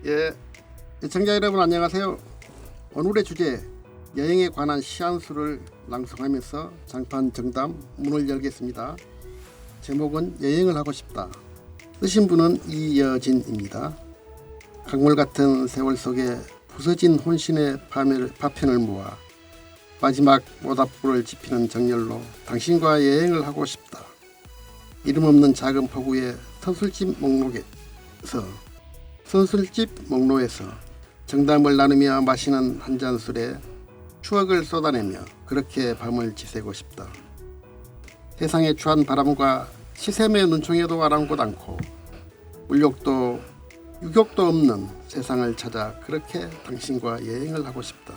예, 시청자 여러분 안녕하세요. 오늘의 주제 여행에 관한 시한수를 낭송하면서 장판 정담 문을 열겠습니다. 제목은 여행을 하고 싶다. 쓰신 분은 이여진입니다. 강물 같은 세월 속에 부서진 혼신의 파편을 모아 마지막 모닥불을 지피는 정열로 당신과 여행을 하고 싶다. 이름 없는 작은 포구의 선술집 목로에서 정담을 나누며 마시는 한 잔 술에 추억을 쏟아내며 그렇게 밤을 지새고 싶다. 세상의 추한 바람과 시샘의 눈총에도 아랑곳 않고 물욕도 유격도 없는 세상을 찾아 그렇게 당신과 여행을 하고 싶다.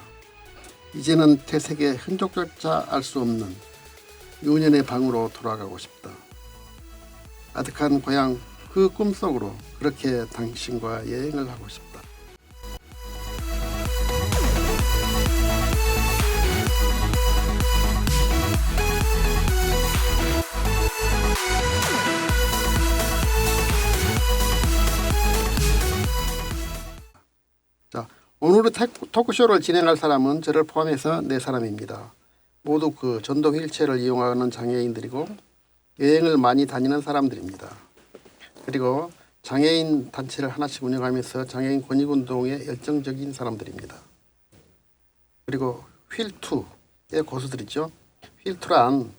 이제는 퇴색의 흔적조차 알 수 없는 유년의 방으로 돌아가고 싶다. 아득한 고향 그 꿈속으로 그렇게 당신과 여행을 하고 싶다. 자, 오늘의 토크쇼를 진행할 사람은 저를 포함해서 4사람입니다. 모두 그 전동 휠체어를 이용하는 장애인들이고 여행을 많이 다니는 사람들입니다. 그리고 장애인 단체를 하나씩 운영하면서 장애인 권익운동에 열정적인 사람들입니다. 그리고 휠투의 고수들이죠. 휠투란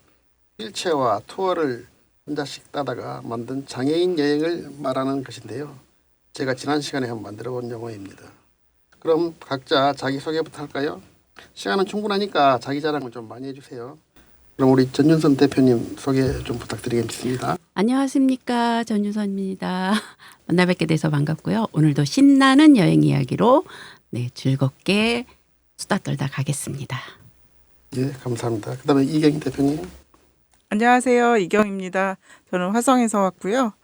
휠체어와 투어를 혼자씩 따다가 만든 장애인 여행을 말하는 것인데요. 제가 지난 시간에 한번 만들어 본 용어입니다. 그럼 각자 자기소개부터 할까요? 시간은 충분하니까 자기 자랑을 좀 많이 해주세요. 그럼 우리 전윤선 대표님 소개 좀 부탁드리겠습니다. 안녕하십니까, 전유선입니다. 만나 뵙게 돼서 반갑고요. 오늘도 신나는 여행 이야기로 즐겁게 수다 떨다 가겠습니다. 예, 감사합니다. 그다음에 이경희 대표님. 안녕하세요. 이경입니다. 저는 화성에서 왔고요.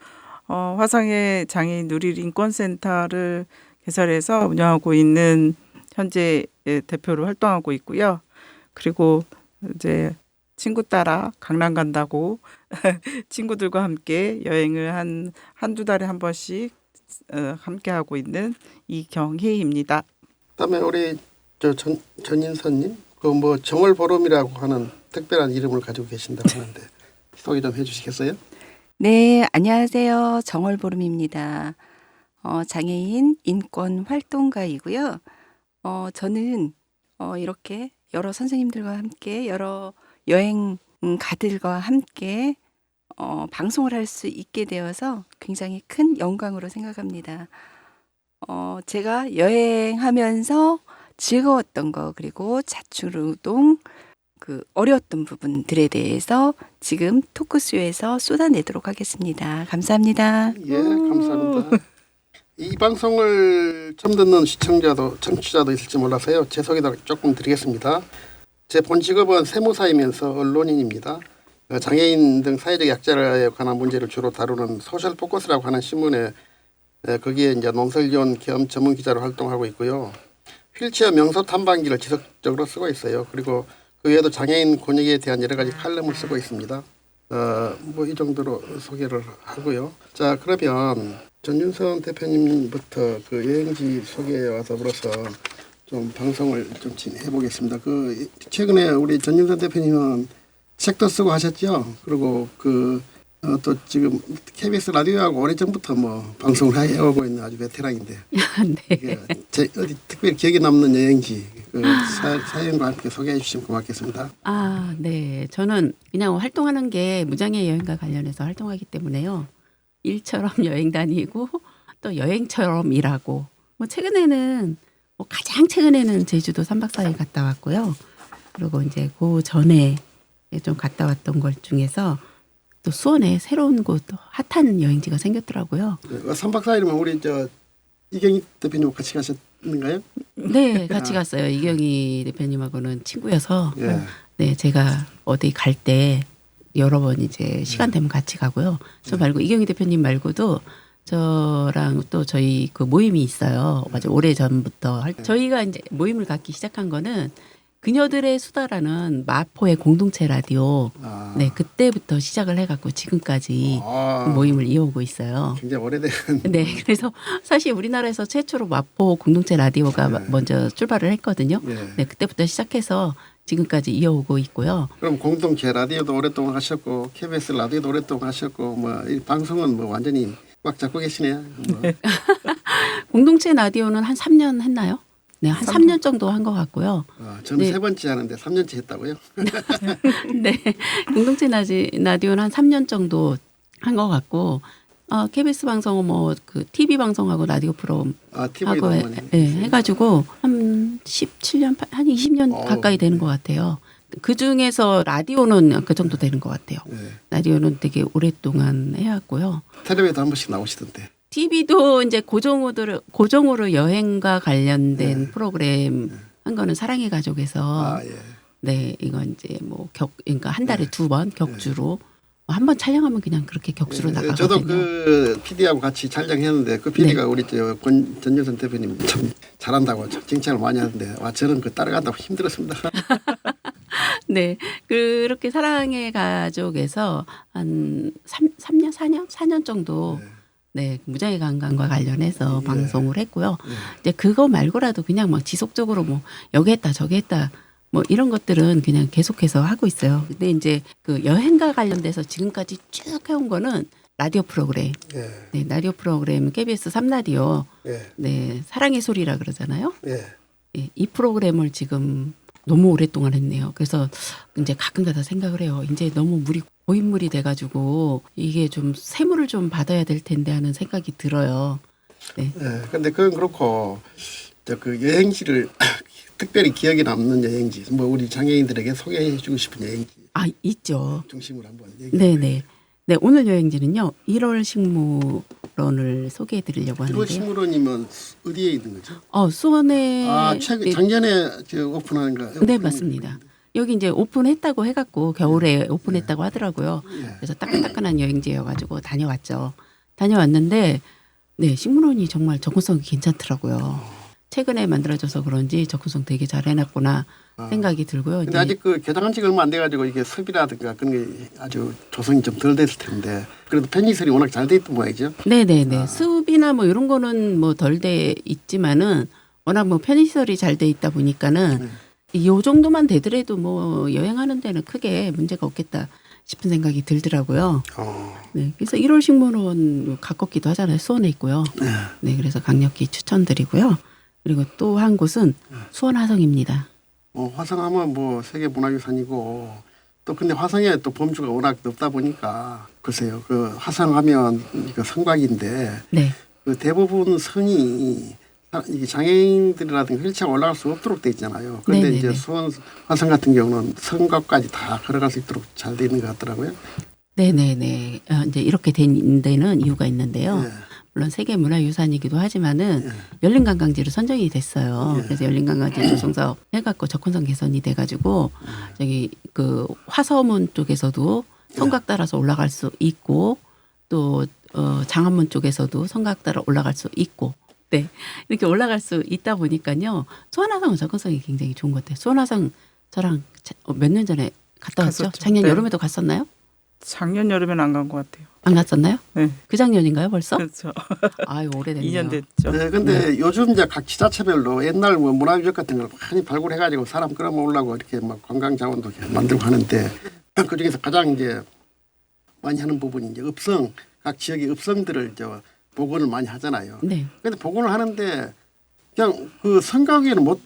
화성의 장애인 누릴 인권센터를 개설해서 운영하고 있는 현재 대표로 활동하고 있고요. 그리고 이제 친구 따라 강남 간다고 친구들과 함께 여행을 한두 달에 한 번씩 함께 하고 있는 이경희입니다. 그다음에 우리 전인선님, 그 뭐 정월보름이라고 하는 특별한 이름을 가지고 계신다고 하는데 소개 좀 해주시겠어요? 네, 안녕하세요. 정월보름입니다. 장애인 인권 활동가이고요. 저는 이렇게 여러 선생님들과 함께 여러 여행가들과 함께 방송을 할 수 있게 되어서 굉장히 큰 영광으로 생각합니다. 제가 여행하면서 즐거웠던 거 그리고 자충우동 그 어려웠던 부분들에 대해서 지금 토크쇼에서 쏟아내도록 하겠습니다. 감사합니다. 예, 감사합니다. 이 방송을 처음 듣는 시청자도 청취자도 있을지 몰라서요. 제 소개도 조금 드리겠습니다. 제 본 직업은 세무사이면서 언론인입니다. 장애인 등 사회적 약자에 관한 문제를 주로 다루는 소셜 포커스라고 하는 신문에 거기에 이제 논설위원 겸 전문 기자로 활동하고 있고요. 휠체어 명소 탐방기를 지속적으로 쓰고 있어요. 그리고 그 외에도 장애인 권익에 대한 여러 가지 칼럼을 쓰고 있습니다. 뭐 이 정도로 소개를 하고요. 자, 그러면 전윤선 대표님부터 그 여행지 소개와 더불어서 좀 방송을 좀 해보겠습니다. 그 최근에 우리 전윤선 대표님은 책도 쓰고 하셨죠. 그리고 또 지금 KBS 라디오하고 오래전부터 뭐 방송을 해오고 있는 아주 베테랑인데 네. 어디 특별히 기억에 남는 여행지 사연과 함께 소개해 주시면 고맙겠습니다. 네. 저는 그냥 활동하는 게 무장애 여행과 관련해서 활동하기 때문에요. 일처럼 여행 다니고 또 여행처럼 일하고 최근에는 가장 최근에는 제주도 3박 4일 갔다 왔고요. 그리고 이제 그 전에 좀 갔다 왔던 것 중에서 또 수원에 새로운 곳 핫한 여행지가 생겼더라고요. 3박 4일이면 우리 이경희 대표님 같이 가셨는가요? 네, 같이 갔어요. 이경희 대표님하고는 친구여서 예. 제가 어디 갈 때 여러 번 이제 시간 되면 같이 가고요. 저 말고 이경희 대표님 말고도 저랑 또 저희 그 모임이 있어요. 맞아, 오래 전부터 저희가 이제 모임을 갖기 시작한 거는 그녀들의 수다라는 마포의 공동체 라디오 아, 네 그때부터 시작을 해갖고 지금까지 아, 모임을 이어오고 있어요. 굉장히 오래된. 네, 그래서 사실 우리나라에서 최초로 마포 공동체 라디오가 네. 먼저 출발을 했거든요. 예. 네, 그때부터 시작해서 지금까지 이어오고 있고요. 그럼 공동체 라디오도 오랫동안 하셨고 KBS 라디오도 오랫동안 하셨고 뭐 이 방송은 뭐 완전히 꽉 잡고 계시네요. 뭐. 공동체 라디오는 한 3년 했나요? 네, 한 3년 정도 한 것 같고요. 저는 네. 3번째 하는데 3년째 했다고요? 네, 공동체 라디오는 한 3년 정도 한 것 같고, KBS 방송은 뭐 그 TV 방송하고 라디오 프로하고 TV도 해가지고 한 17년, 한 20년 가까이 되는 것 같아요. 그 중에서 라디오는 그 정도 되는 것 같아요. 네. 라디오는 되게 오랫동안 해왔고요. 텔레비도 한 번씩 나오시던데. TV도 이제 고정으로 여행과 관련된 프로그램 한 거는 사랑의 가족에서 예. 네 이건 이제 뭐 그러니까 한 달에 2번 격주로 한 번 촬영하면 그냥 그렇게 격수로 나가거든요. 저도 그 PD하고 같이 촬영했는데 그 PD가 우리 전유선 대표님 참 잘한다고 칭찬을 많이 하는데 와 저는 그 따라간다고 힘들었습니다. 네 그렇게 사랑의 가족에서 한 3년 4년 정도 네 무장의 강간과 관련해서 방송을 했고요. 이제 그거 말고라도 그냥 막 지속적으로 뭐 여기 했다 저기 했다 뭐 이런 것들은 그냥 계속해서 하고 있어요. 근데 이제 그 여행과 관련돼서 지금까지 쭉 해온 거는 라디오 프로그램. 예. 네, 라디오 프로그램 KBS 3라디오. 예. 네, 사랑의 소리라 그러잖아요. 예. 예, 이 프로그램을 지금 너무 오랫동안 했네요. 그래서 이제 가끔가다 생각을 해요. 이제 너무 물이 고인물이 돼가지고 이게 좀 세무를 좀 받아야 될 텐데 하는 생각이 들어요. 네. 예. 근데 그건 그렇고 저 그 여행지를 특별히 기억에 남는 여행지 뭐 우리 장애인들에게 소개해주고 싶은 여행지 아 있죠. 중심으로 한번 얘기해 네네. 네 오늘 여행지는요 1월 식물원을 소개해드리려고 1월 하는데요. 식물원이면 어디에 있는 거죠? 수원에 최근 네, 작년에 저 오픈한 거. 네 맞습니다. 여기 이제 오픈했다고 해갖고 겨울에 오픈했다고 하더라고요. 예. 그래서 따끈따끈한 여행지여가지고 다녀왔죠. 다녀왔는데 네 식물원이 정말 접근성이 괜찮더라고요. 최근에 만들어져서 그런지 접근성 되게 잘 해놨구나 생각이 들고요. 근데 이제 아직 그 개장한 지가 얼마 안 돼가지고 이게 습이라든가 그런 게 아주 조성이 좀 덜 됐을 텐데 그래도 편의시설이 워낙 잘 돼 있던 모양이죠. 네네네 숲이나 뭐 이런 거는 뭐 덜 돼 있지만은 워낙 뭐 편의시설이 잘 돼 있다 보니까는 요 정도만 되더라도 뭐 여행하는 데는 크게 문제가 없겠다 싶은 생각이 들더라고요. 네, 그래서 1월 식물원 가깝기도 하잖아요. 수원에 있고요. 네, 그래서 강력히 추천드리고요. 그리고 또 한 곳은 수원 화성입니다. 화성하면 뭐 세계 문화유산이고 또 근데 화성에 또 범주가 워낙 넓다 보니까 글쎄요 그 화성하면 그 성곽인데 네, 그 대부분 성이 이게 장애인들이라든가 휠체어 올라갈 수 없도록 돼 있잖아요. 그런데 네네네. 이제 수원 화성 같은 경우는 성곽까지 다 걸어갈 수 있도록 잘 돼 있는 것 같더라고요. 네네네. 이제 이렇게 된 데는 이유가 있는데요. 예. 물론 세계문화유산이기도 하지만은 열린관광지로 선정이 됐어요. 그래서 열린관광지 조성사업 해갖고 접근성 개선이 돼가지고 저기 그 화서문 쪽에서도 성곽 따라서 올라갈 수 있고 또 장안문 쪽에서도 성곽 따라 올라갈 수 있고 네 이렇게 올라갈 수 있다 보니까요. 수원화성은 접근성이 굉장히 좋은 것 같아요. 수원화성 저랑 몇 년 전에 갔다 왔죠. 갔었죠. 작년 네. 여름에도 갔었나요? 작년 여름엔 안 간 것 같아요. 안 갔었나요? 네. 그 작년인가요 벌써? 그렇죠. 아유 오래됐네요. 2년 됐죠. 네, 근데 요즘 이제 각 지자체별로 옛날 뭐 문화유적 같은 걸 많이 발굴해가지고 사람 끌어모으려고 이렇게 막 관광 자원도 이렇게 만들고 하는데 그 중에서 가장 이제 많이 하는 부분이 이제 읍성 각 지역의 읍성들을 저 복원을 많이 하잖아요. 네. 근데 복원을 하는데 그냥 그 성곽에는 못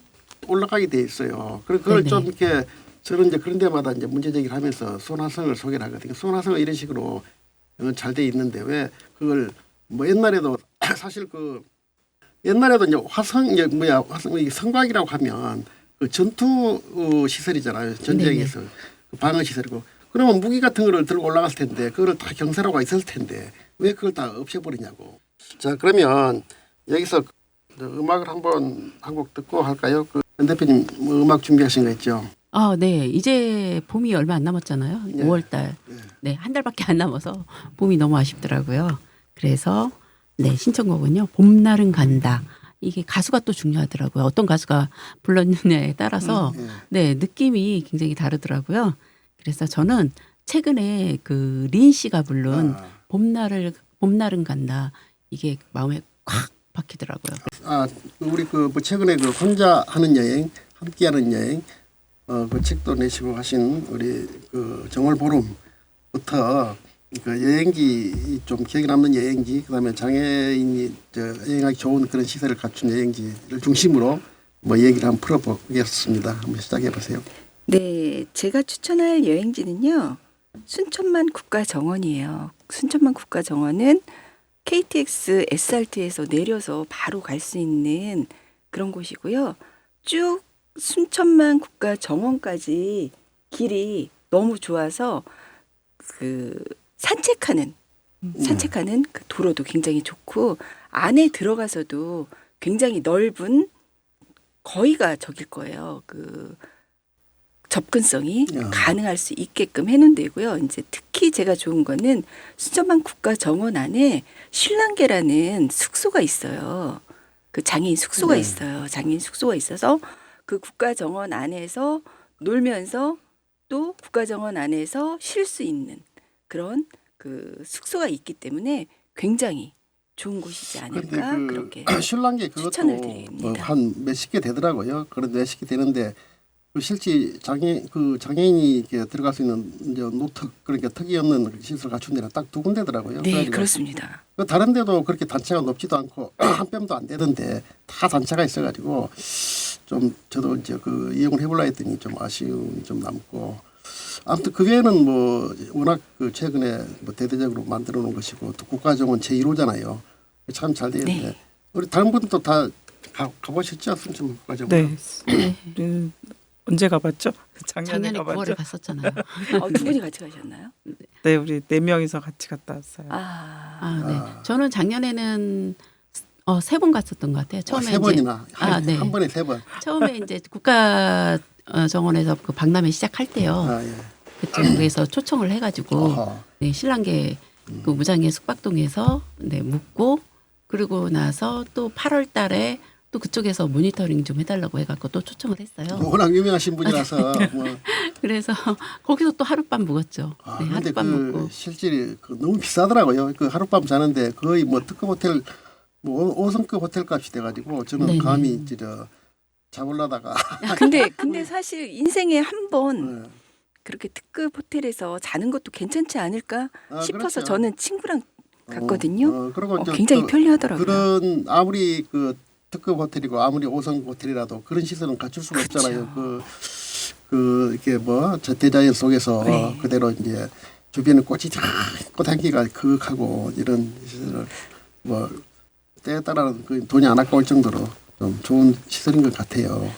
올라가게 돼 있어요. 그걸 네네. 좀 이렇게 저는 이제 그런 데마다 이제 문제 제기를 하면서 수원화성을 소개를 하거든요. 수원화성은 이런 식으로 잘 돼 있는데 왜 그걸 뭐 옛날에도 사실 그 옛날에도 이제 화성 이제 화성 이 성곽이라고 하면 그 전투 시설이잖아요. 전쟁에서 그 방어 시설이고 그러면 무기 같은 거를 들고 올라갔을 텐데 그거를 다 경사로가 있었을 텐데 왜 그걸 다 없애버리냐고. 자 그러면 여기서 음악을 한번 한 곡 듣고 할까요? 그 현 대표님 뭐 음악 준비하신 거 있죠? 네. 이제 봄이 얼마 안 남았잖아요. 네. 5월 달. 네, 한 달밖에 안 남아서 봄이 너무 아쉽더라고요. 그래서 네, 신청곡은요. 봄날은 간다. 이게 가수가 또 중요하더라고요. 어떤 가수가 불렀느냐에 따라서 예. 네 느낌이 굉장히 다르더라고요. 그래서 저는 최근에 그 린 씨가 부른 아. 봄날은 간다 이게 마음에 콱 박히더라고요. 우리 그 뭐 최근에 그 혼자 하는 여행, 함께하는 여행, 그 책도 내시고 하신 우리 그 정월보름부터 그 여행지 좀 기억에 남는 여행지, 그다음에 장애인이 여행하기 좋은 그런 시설을 갖춘 여행지를 중심으로 뭐 얘기를 한번 풀어보겠습니다. 한번 시작해 보세요. 네, 제가 추천할 여행지는요. 순천만 국가정원이에요. 순천만 국가정원은 KTX SRT에서 내려서 바로 갈 수 있는 그런 곳이고요. 쭉 순천만 국가정원까지 길이 너무 좋아서 그 산책하는 그 도로도 굉장히 좋고 안에 들어가서도 굉장히 넓은 거의가 저길 거예요. 그 접근성이 야. 가능할 수 있게끔 해놓은 데고요. 이제 특히 제가 좋은 거는 순천만 국가정원 안에 신랑계라는 숙소가 있어요. 그 장애인 숙소가 네. 있어요. 장애인 숙소가 있어서 그 국가정원 안에서 놀면서 또 국가정원 안에서 쉴 수 있는 그런 그 숙소가 있기 때문에 굉장히 좋은 곳이지 않을까 그렇게 신랑계 추천을 그것도 드립니다. 뭐 한 몇십 개 되더라고요. 그런 몇십 개 되는데 그 실제 장애인이 이렇게 들어갈 수 있는 이제 노특 그러니까 특이 없는 시설 갖춘 데는 딱 두 군데더라고요. 네, 그래가지고 그렇습니다. 그 다른 데도 그렇게 단체가 높지도 않고 한 뼘도 안 되던데 다 단체가 있어가지고 좀 저도 이제 그 이용을 해보려 했더니 좀 아쉬움이 좀 남고 아무튼 그 외에는 뭐 워낙 그 최근에 뭐 대대적으로 만들어 놓은 것이고 또 국가정원 제1호잖아요. 참 잘 되는데 네. 우리 다른 분들도 다 가보셨죠? 순천 국가정원. 네. 언제 가봤죠? 작년에 작년에 9월에 가봤죠. 갔었잖아요. 두 분이 같이 가셨나요? 네, 우리 4명이서 같이 갔다 왔어요. 네. 저는 작년에는 3번 갔었던 것 같아요. 처음에 세 번이나 네. 한 번에 3번. 처음에 이제 국가 정원에서 그 박람회 시작할 때요. 예. 그쪽에서 초청을 해가지고 어허. 네, 신랑계 그 무장애 숙박동에서 네, 묵고 그리고 나서 또 8월달에 또 그쪽에서 모니터링 좀 해달라고 해갖고 또 초청을 했어요. 워낙 유명하신 분이라서 뭐. 그래서 거기서 또 하룻밤 묵었죠. 네, 근데 하룻밤 묵고. 실제 그 너무 비싸더라고요. 그 하룻밤 자는데 거의 뭐 특급 호텔 뭐 5성급 호텔 값이 돼가지고 저는 네네. 감히 잡으려다가 근데 사실 인생에 한 번 네. 그렇게 특급 호텔에서 자는 것도 괜찮지 않을까 싶어서 그렇죠. 저는 친구랑 갔거든요. 그리고 이제 굉장히 또 편리하더라고요. 그런 아무리 그 특급 호텔이고 아무리 5성급 호텔이라도 그런 시설은 갖출 수가 그렇죠. 없잖아요. 이게 뭐 대자연 속에서 네. 그대로 이제 주변에 꽃이 꽃향기가 그윽하고 이런 시설을 뭐 때에 따라는 그 돈이 안 아까울 정도로 좀 좋은 시설인 것 같아요.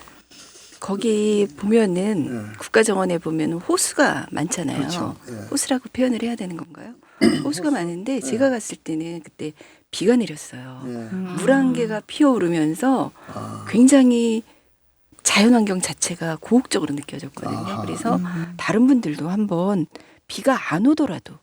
거기 보면은 네. 국가정원에 보면 호수가 많잖아요. 그렇죠. 예. 호수라고 표현을 해야 되는 건가요? 호수가 많은데 제가 갔을 때는 그때 비가 내렸어요. 예. 물안개가 피어오르면서 아, 굉장히 자연환경 자체가 고혹적으로 느껴졌거든요. 아하. 그래서 다른 분들도 한번 비가 안 오더라도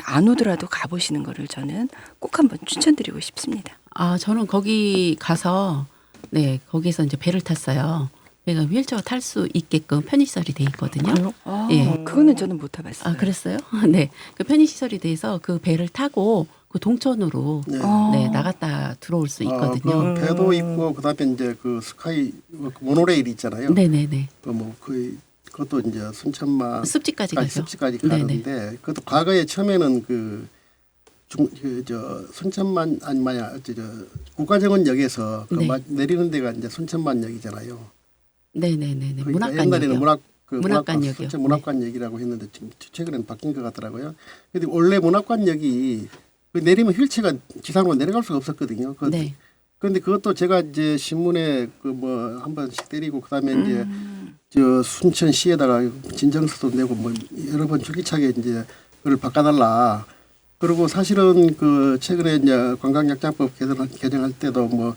안 오더라도 가보시는 거를 저는 꼭 한번 추천드리고 싶습니다. 저는 거기 가서 네 거기서 이제 배를 탔어요. 배가 휠체어 탈 수 있게끔 편의시설이 돼 있거든요. 예. 그거는 저는 못 타봤어요. 그랬어요? 네. 그 편의시설이 돼서 그 배를 타고 그 동천으로 네. 네, 나갔다 들어올 수 있거든요. 그 배도 있고 그다음에 이제 그 스카이 그 모노레일 있잖아요. 네네네. 그것도 이제 순천만 습지까지 가죠. 습지까지 네네. 가는데 그것도 과거에 처음에는 순천만 국가정원역에서 네. 내리는 데가 이제 순천만역이잖아요. 네네네네. 그러니까 옛날에는 문학관역이요. 문학관역이요. 순천 문학관역이라고 했는데 지금 최근에는 바뀐 것 같더라고요. 근데 원래 문학관역이 내리면 휠체어가 지상으로 내려갈 수가 없었거든요. 네. 그런데 그것도 제가 이제 신문에 한 번씩 때리고 그다음에 이제 순천시에다가 진정서도 내고 뭐 여러 번 줄기차게 이제 그걸 바꿔달라. 그리고 사실은 그 최근에 이제 관광약장법 개정할 때도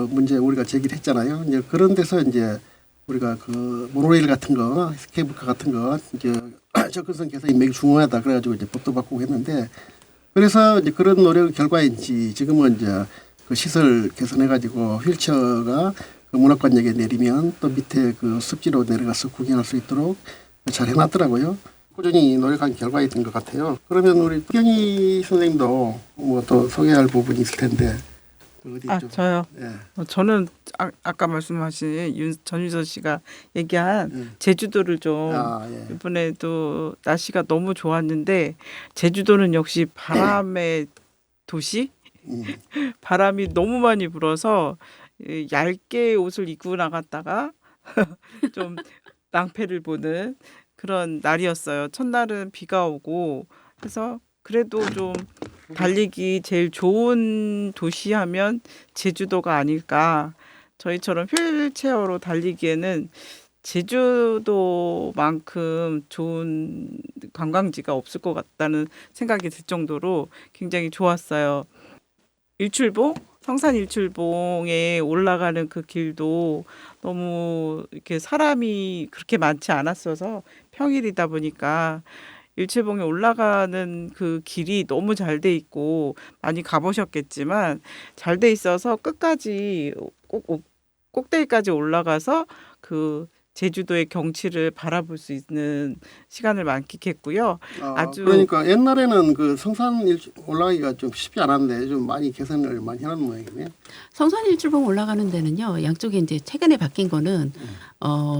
문제 우리가 제기를 했잖아요. 이제 그런 데서 이제 우리가 그 모노레일 같은 거, 케이블카 같은 거 이제 접근성 개선이 매우 중요하다. 그래가지고 이제 법도 바꾸고 했는데 그래서 이제 그런 노력 결과인지 지금은 이제 그 시설 개선해가지고 휠체어가 그 문학관역에 내리면 또 밑에 그 습지로 내려가서 구경할 수 있도록 잘 해놨더라고요. 꾸준히 노력한 결과인 것 같아요. 그러면 우리 경희 선생님도 뭐 또 소개할 부분이 있을 텐데 어디 좀. 저요. 예. 저는 아까 말씀하신 전유서 씨가 얘기한 예. 제주도를 좀 예. 이번에도 날씨가 너무 좋았는데 제주도는 역시 바람의 도시? 바람이 너무 많이 불어서 얇게 옷을 입고 나갔다가 좀 낭패를 보는 그런 날이었어요. 첫날은 비가 오고 해서 그래도 좀 달리기 제일 좋은 도시 하면 제주도가 아닐까. 저희처럼 휠체어로 달리기에는 제주도만큼 좋은 관광지가 없을 것 같다는 생각이 들 정도로 굉장히 좋았어요. 일출봉? 성산 일출봉에 올라가는 그 길도 너무 이렇게 사람이 그렇게 많지 않았어서 평일이다 보니까 일출봉에 올라가는 그 길이 너무 잘 돼 있고 많이 가보셨겠지만 잘 돼 있어서 끝까지 꼭대기까지 올라가서 그 제주도의 경치를 바라볼 수 있는 시간을 만끽했고요. 아주 그러니까 옛날에는 그 성산 올라가기가 좀 쉽지 않았는데 좀 많이 개선을 많이 해놓은 모양이네요. 성산 일출봉 올라가는 데는요. 양쪽에 이제 최근에 바뀐 거는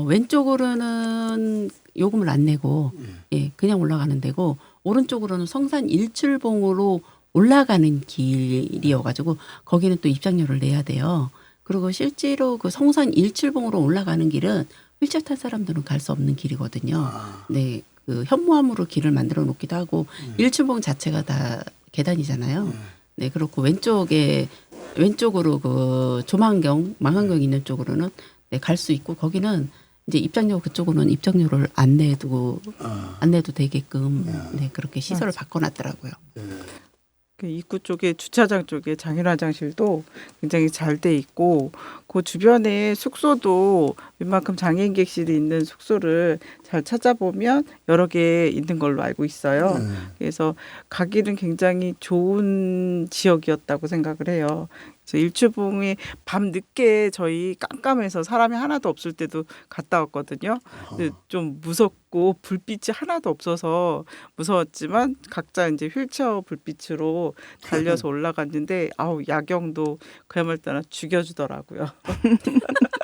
왼쪽으로는 요금을 안 내고 예, 그냥 올라가는 데고 오른쪽으로는 성산 일출봉으로 올라가는 길이어가지고 거기는 또 입장료를 내야 돼요. 그리고 실제로 그 성산 일출봉으로 올라가는 길은 휠체어 탄 사람들은 갈 수 없는 길이거든요. 네, 그 현무암으로 길을 만들어 놓기도 하고 일출봉 자체가 다 계단이잖아요. 네, 그렇고 왼쪽으로 그 망원경 있는 쪽으로는 네, 갈 수 있고 거기는 이제 입장료 그쪽으로는 입장료를 안 내도 되게끔 네, 그렇게 시설을 바꿔놨더라고요. 그 입구 쪽에 주차장 쪽에 장인 화장실도 굉장히 잘 돼 있고 그 주변에 숙소도 웬만큼 장애인 객실이 있는 숙소를 잘 찾아보면 여러 개 있는 걸로 알고 있어요. 그래서 가기는 굉장히 좋은 지역이었다고 생각을 해요. 그래서 일출봉에 밤 늦게 저희 깜깜해서 사람이 하나도 없을 때도 갔다 왔거든요. 근데 좀 무섭고 불빛이 하나도 없어서 무서웠지만 각자 이제 휠체어 불빛으로 달려서 올라갔는데 야경도 그야말로 죽여주더라고요.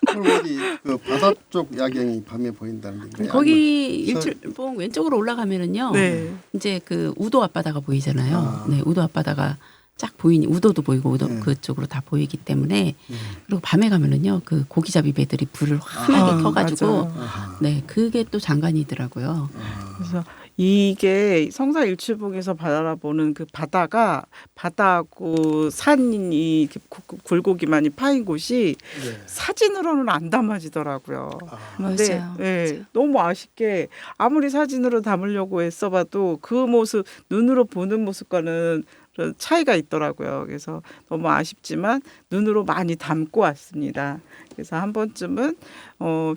그럼 어디 그 바다 쪽 야경이 밤에 보인다는 게 거기 일출봉 왼쪽으로 올라가면은요. 네. 이제 그 우도 앞바다가 보이잖아요. 네, 우도 앞바다가 쫙 보이니 우도도 보이고 그쪽으로 다 보이기 때문에 그리고 밤에 가면은요 그 고기잡이 배들이 불을 환하게 켜가지고 네 그게 또 장관이더라고요. 그래서 이게 성산 일출봉에서 바라보는 그 바다가 바다하고 산이 이렇게 굴곡이 파인 곳이 사진으로는 안 담아지더라고요. 근데 맞아요. 너무 아쉽게 아무리 사진으로 담으려고 애써봐도 그 모습 눈으로 보는 모습과는 차이가 있더라고요. 그래서 너무 아쉽지만 눈으로 많이 담고 왔습니다. 그래서 한 번쯤은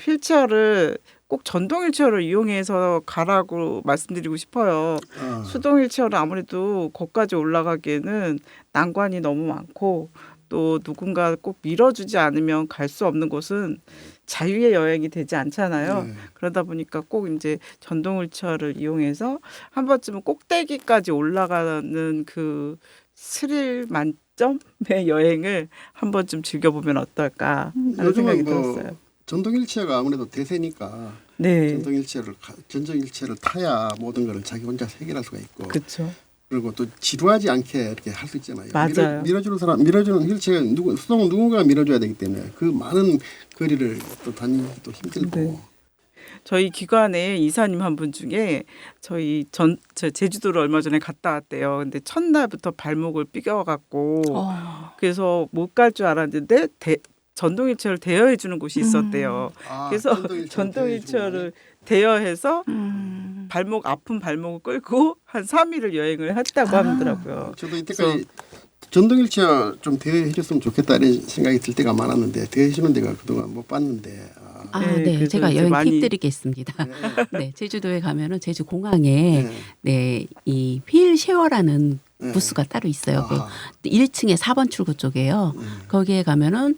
휠체어를 꼭 전동 휠체어를 이용해서 가라고 말씀드리고 싶어요. 수동 휠체어는 아무래도 거기까지 올라가기에는 난관이 너무 많고 또 누군가 꼭 밀어주지 않으면 갈 수 없는 곳은 자유의 여행이 되지 않잖아요. 그러다 보니까 꼭 이제 전동 휠체어를 이용해서 한 번쯤은 꼭대기까지 올라가는 그 스릴 만점의 여행을 한 번쯤 즐겨보면 어떨까 하는 생각이 들었어요. 전동 휠체어가 아무래도 대세니까 네. 전동 휠체어를 타야 모든 것을 자기 혼자 해결할 수가 있고. 그렇죠. 그리고 또 지루하지 않게 이렇게 할 수 있잖아요. 맞아요. 밀어주는 휠체어 수동은 누군가가 밀어줘야 되기 때문에 그 많은 거리를 또 다니기도 힘들고. 네. 저희 기관에 이사님 한 분 중에 저 제주도를 얼마 전에 갔다 왔대요. 근데 첫날부터 발목을 삐겨갖고 그래서 못 갈 줄 알았는데 전동 휠체어를 대여해 주는 곳이 있었대요. 그래서 전동 휠체어를 대여해서 아픈 발목을 끌고 한 3일을 여행을 했다고 하더라고요. 저도 이때까지 전동 휠체어 좀 대여해 줬으면 좋겠다 이런 생각이 들 때가 많았는데 대여해 주는 데가 그동안 못 봤는데 아, 네, 네. 그래서 제가 이제 여행 많이- 팁 드리겠습니다. 네. 네, 제주도에 가면은 제주 공항에 네. 네, 이 휠 쉐어라는 네. 부스가 따로 있어요. 그 아하. 1층에 4번 출구 쪽에요. 거기에 가면은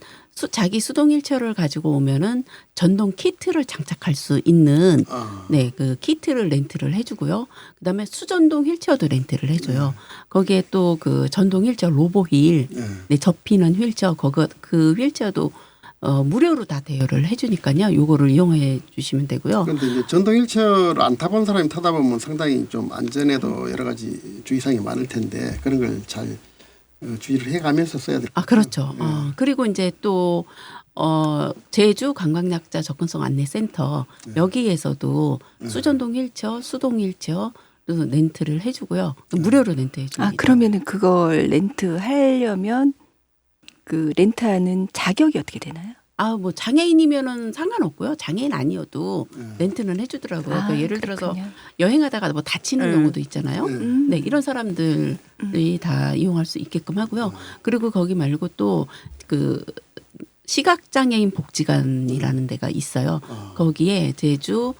자기 수동 휠체어를 가지고 오면은 전동 키트를 장착할 수 있는 아. 네, 그 키트를 렌트를 해주고요. 그다음에 수전동 휠체어도 렌트를 해줘요. 거기에 또 그 전동 휠체어 로보휠, 네. 네, 접히는 휠체어, 그 휠체어도 무료로 다 대여를 해주니까요. 요거를 이용해 주시면 되고요. 그런데 이제 전동 휠체어를 안 타본 사람이 타다 보면 상당히 좀 안전에도 여러 가지 주의사항이 많을 텐데 그런 걸 잘 주의를 해가면서 써야 될 것 아, 같아요. 그렇죠. 네. 그리고 이제 또 제주 관광약자 접근성 안내센터 여기에서도 수전동 휠체어, 수동 휠체어 또 렌트를 해주고요. 무료로 렌트해 줍니다. 아, 그러면은 그걸 렌트하려면 그 렌트하는 자격이 어떻게 되나요? 아, 뭐 장애인이면은 상관없고요. 장애인 아니어도 렌트는 해주더라고요. 그러니까 예를 들어서 그렇군요. 여행하다가 뭐 다치는 경우도 있잖아요. 네. 네, 이런 사람들이 다 이용할 수 있게끔 하고요. 그리고 거기 말고 또 그 시각장애인 복지관이라는 데가 있어요. 거기에 제주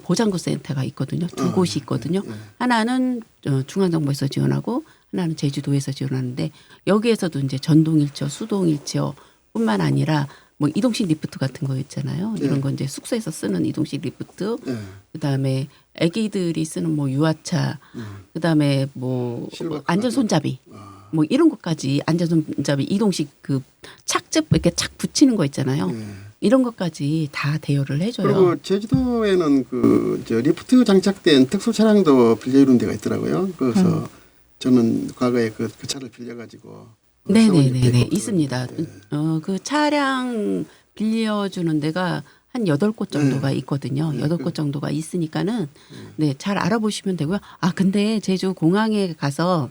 보장구 센터가 있거든요. 두 곳이 있거든요. 하나는 중앙정부에서 지원하고 하나는 제주도에서 지원하는데 여기에서도 이제 전동 휠체어, 수동 휠체어 뿐만 아니라 뭐 이동식 리프트 같은 거 있잖아요. 네. 이런 거 이제 숙소에서 쓰는 이동식 리프트, 네. 그다음에 아기들이 쓰는 뭐 유아차, 그다음에 뭐 실버카. 안전 손잡이, 뭐 이런 것까지 안전 손잡이 이동식 그 착즙 이렇게 착 붙이는 거 있잖아요. 네. 이런 것까지 다 대여를 해줘요. 그리고 제주도에는 저 리프트 장착된 특수 차량도 빌려주는 데가 있더라고요. 그래서 저는 과거에 그 차를 빌려가지고 네네네네 있습니다. 그 차량 빌려주는 데가 한 8곳 정도가 있거든요. 8곳 정도가 있으니까는 네, 잘 알아보시면 되고요. 아, 근데 제주 공항에 가서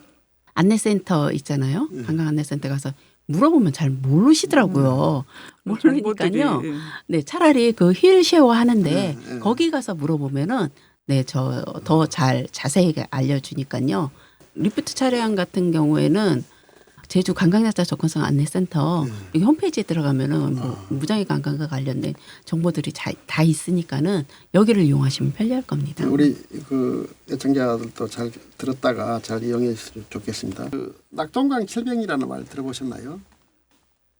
안내센터 있잖아요. 관광 안내센터 가서 물어보면 잘 모르시더라고요. 모르니까요. 정보들이, 네, 차라리 그 휠 쉐어 하는데 거기 가서 물어보면은 네, 저 더 잘 자세하게 알려주니까요. 리프트 차량 같은 경우에는 제주 관광약자 접근성 안내센터 여기 홈페이지에 들어가면은 뭐 무장애 관광과 관련된 정보들이 다 있으니까는 여기를 이용하시면 편리할 겁니다. 우리 그 애청자들도 잘 들었다가 잘 이용해 주시면 좋겠습니다. 그 낙동강 칠백리라는 말 들어보셨나요?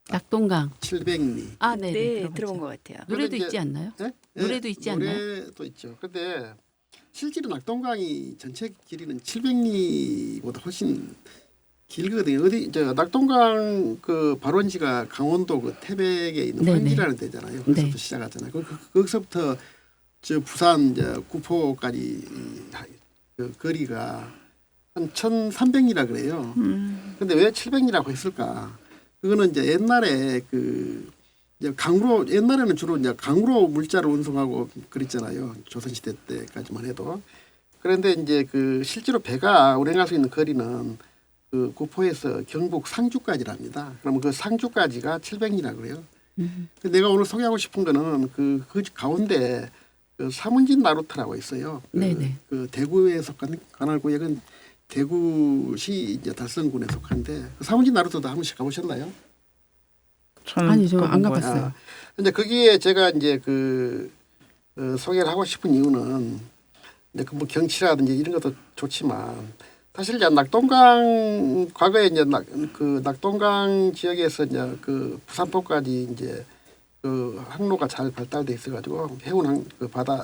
낙동강. 칠백리. 아, 네, 네, 들어본 것 같아요. 노래도 그런데 있지 않나요? 네? 노래도 있지 않나요? 노래도 있죠. 근데 실제로 낙동강이 전체 길이는 700리보다 훨씬 길거든요. 어디 저 낙동강 그 발원지가 강원도 그 태백에 있는 네네. 황지라는 데잖아요. 거기서부터 네. 시작하잖아요. 거기서부터 저 부산 이제 구포까지 그 거리가 한 1,300리라 그래요. 근데 왜 700리라고 했을까? 그거는 이제 옛날에 그 이제 강으로 옛날에는 주로 이제 강으로 물자를 운송하고 그랬잖아요. 조선시대 때까지만 해도. 그런데 이제 그 실제로 배가 운행할 수 있는 거리는 그 구포에서 경북 상주까지랍니다. 그러면 그 상주까지가 700리라 그래요. 근데 내가 오늘 소개하고 싶은 거는 그 가운데 그 사문진 나루터라고 있어요. 네네. 그 대구에 속한 관할구역은 대구시 이제 달성군에 속한데 그 사문진 나루터도 한 번씩 가보셨나요? 저는 아니, 저 안 가본 것 가봤어요. 같아요. 근데 거기에 제가 이제 그 소개를 하고 싶은 이유는 이제 그 뭐 경치라든지 이런 것도 좋지만 사실 이제 낙동강 과거에 이제 그 낙동강 지역에서 이제 그 부산포까지 이제 그 항로가 잘 발달돼 있어가지고 해운 그 바다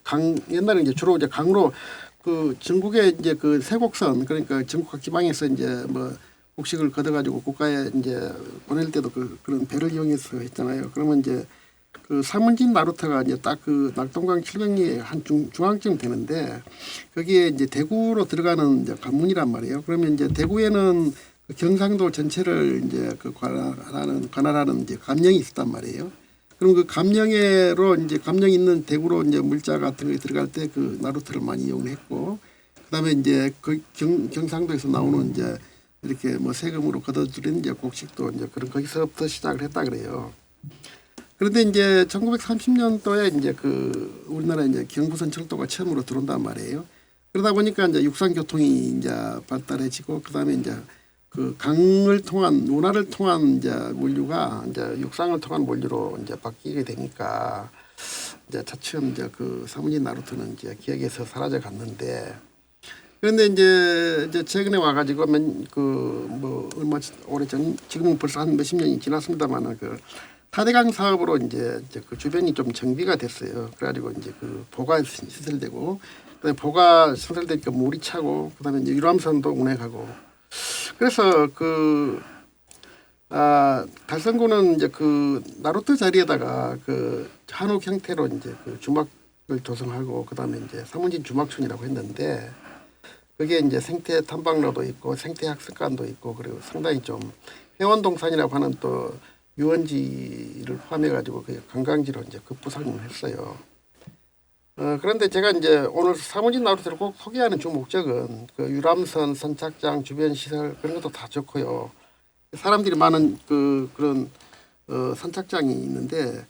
강 옛날에 이제 주로 이제 강으로 그 전국에 이제 그 세곡선 그러니까 전국 각 지방에서 이제 뭐 곡식을 걷어가지고 국가에 이제 보낼 때도 그런 배를 이용해서 했잖아요. 그러면 이제 그 사문진 나루터가 이제 딱 그 낙동강 700리의 한 중앙쯤 되는데 거기에 이제 대구로 들어가는 이제 관문이란 말이에요. 그러면 이제 대구에는 그 경상도 전체를 이제 그 관할하는 이제 감령이 있었단 말이에요. 그럼 그 감령으로 이제 감령 있는 대구로 이제 물자 같은 게 들어갈 때 그 나루터를 많이 이용했고 그다음에 이제 그 경상도에서 나오는 이제 이렇게 뭐 세금으로 걷어들인 이제 곡식도 이제 그런 거기서부터 시작을 했다 그래요. 그런데 이제 1930년도에 이제 그 우리나라 이제 경부선 철도가 처음으로 들어온단 말이에요. 그러다 보니까 이제 육상 교통이 이제 발달해지고 그다음에 이제 그 강을 통한 운하를 통한 이제 물류가 이제 육상을 통한 물류로 이제 바뀌게 되니까 이제 차츰 이제 그 사무진 나루터는 이제 기억에서 사라져 갔는데 그런데 이제 최근에 와가지고 그 얼마 오래 전 지금은 벌써 한 몇십 년이 지났습니다만은 그 타대강 사업으로 이제 그 주변이 좀 정비가 됐어요. 그래가지고 이제 그 보가 시설되고 그다음에 보가 시설되니까 물이 차고 그다음에 이제 유람선도 운행하고 그래서 그 달성군은 이제 그 나루터 자리에다가 그 한옥 형태로 이제 그 주막을 조성하고 그다음에 이제 사문진 주막촌이라고 했는데 그게 이제 생태 탐방로도 있고 생태 학습관도 있고 그리고 상당히 좀 회원동산이라고 하는 또 유원지를 포함해 가지고 그 관광지로 이제 급부상을 했어요. 그런데 제가 이제 오늘 사무진 나루터를 꼭 소개하는 주 목적은 그 유람선, 선착장, 주변 시설 그런 것도 다 좋고요. 사람들이 많은 그런 선착장이 있는데